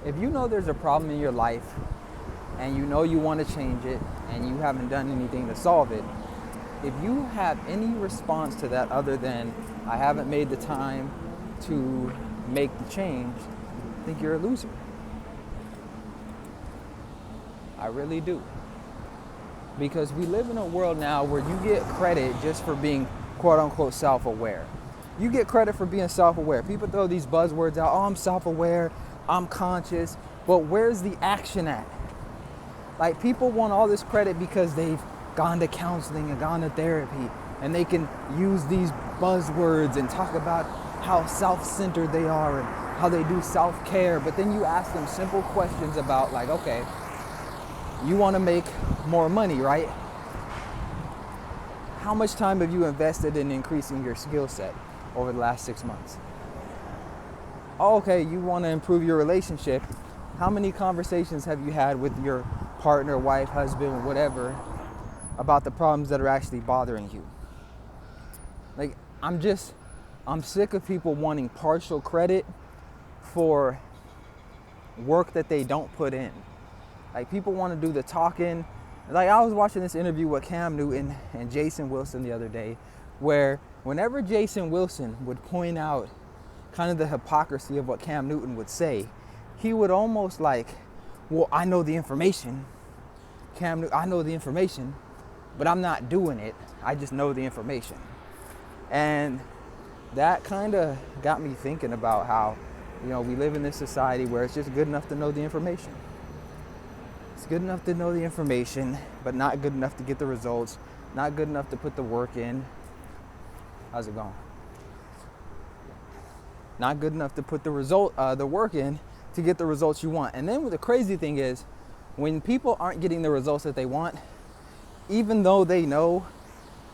If you know there's a problem in your life and you know you want to change it and you haven't done anything to solve it, if you have any response to that other than, I haven't made the time to make the change, I think you're a loser. I really do. Because we live in a world now where you get credit just for being quote unquote self-aware. You get credit for being self-aware. People throw these buzzwords out, oh, I'm self-aware, I'm conscious, but where's the action at? Like, people want all this credit because they've gone to counseling and gone to therapy, and they can use these buzzwords and talk about how self-centered they are and how they do self-care, but then you ask them simple questions about, like, okay, you want to make more money, right? How much time have you invested in increasing your skill set over the last 6 months? Oh, okay, you want to improve your relationship. How many conversations have you had with your partner, wife, husband, whatever, about the problems that are actually bothering you? Like, I'm sick of people wanting partial credit for work that they don't put in. Like, people want to do the talking. Like, I was watching this interview with Cam Newton and Jason Wilson the other day, where whenever Jason Wilson would point out kind of the hypocrisy of what Cam Newton would say, he would almost like, well, I know the information. I know the information, but I'm not doing it. I just know the information. And that kind of got me thinking about how, we live in this society where it's just good enough to know the information. It's good enough to know the information, but not good enough to get the results, not good enough to put the work in. How's it going? Not good enough to put the work in to get the results you want. And then the crazy thing is, when people aren't getting the results that they want, even though they know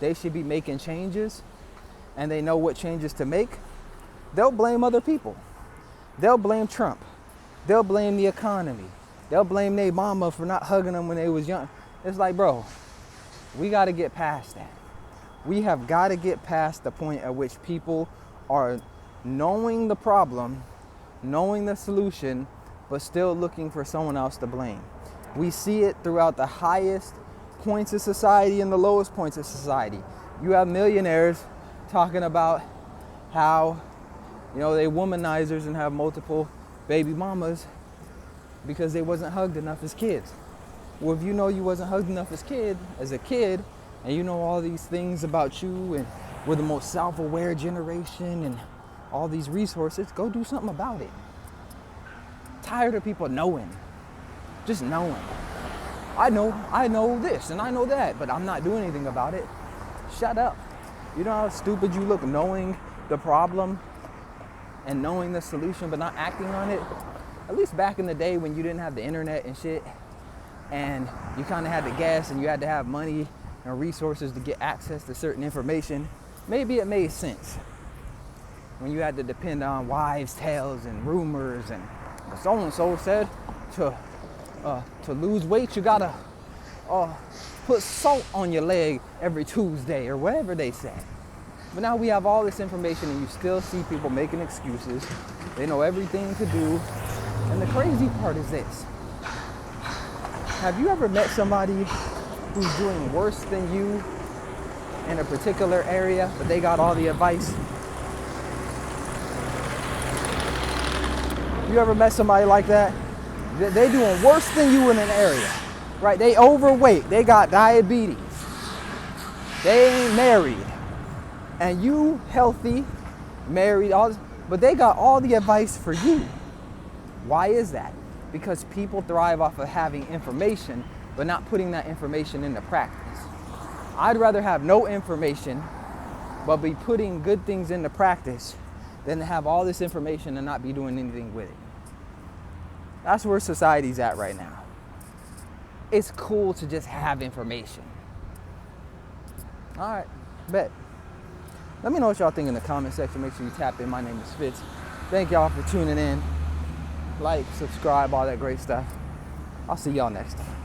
they should be making changes and they know what changes to make, they'll blame other people. They'll blame Trump. They'll blame the economy. They'll blame their mama for not hugging them when they was young. It's like, bro, we got to get past that. We have got to get past the point at which people are knowing the problem, knowing the solution, but still looking for someone else to blame. We see it throughout the highest points of society and the lowest points of society. You have millionaires talking about how, they womanizers and have multiple baby mamas because they wasn't hugged enough as kids. Well, if you know you wasn't hugged enough as a kid, and you know all these things about you, and we're the most self-aware generation and all these resources, go do something about it. Tired of people knowing. Just knowing. I know this and I know that, but I'm not doing anything about it. Shut up. You know how stupid you look knowing the problem and knowing the solution but not acting on it? At least back in the day when you didn't have the internet and shit, and you kind of had to guess and you had to have money and resources to get access to certain information, maybe it made sense. When you had to depend on wives' tales and rumors, and so-and-so said to lose weight, you gotta put salt on your leg every Tuesday, or whatever they said. But now we have all this information and you still see people making excuses. They know everything to do. And the crazy part is this. Have you ever met somebody who's doing worse than you in a particular area, but they got all the advice? You ever met somebody like that? They doing worse than you in an area, right? They overweight, they got diabetes, they ain't married, and you healthy, married, all this, but they got all the advice for you. Why is that? Because people thrive off of having information, but not putting that information into practice. I'd rather have no information, but be putting good things into practice than to have all this information and not be doing anything with it. That's where society's at right now. It's cool to just have information. All right, bet. Let me know what y'all think in the comment section. Make sure you tap in. My name is Fitz. Thank y'all for tuning in. Like, subscribe, all that great stuff. I'll see y'all next time.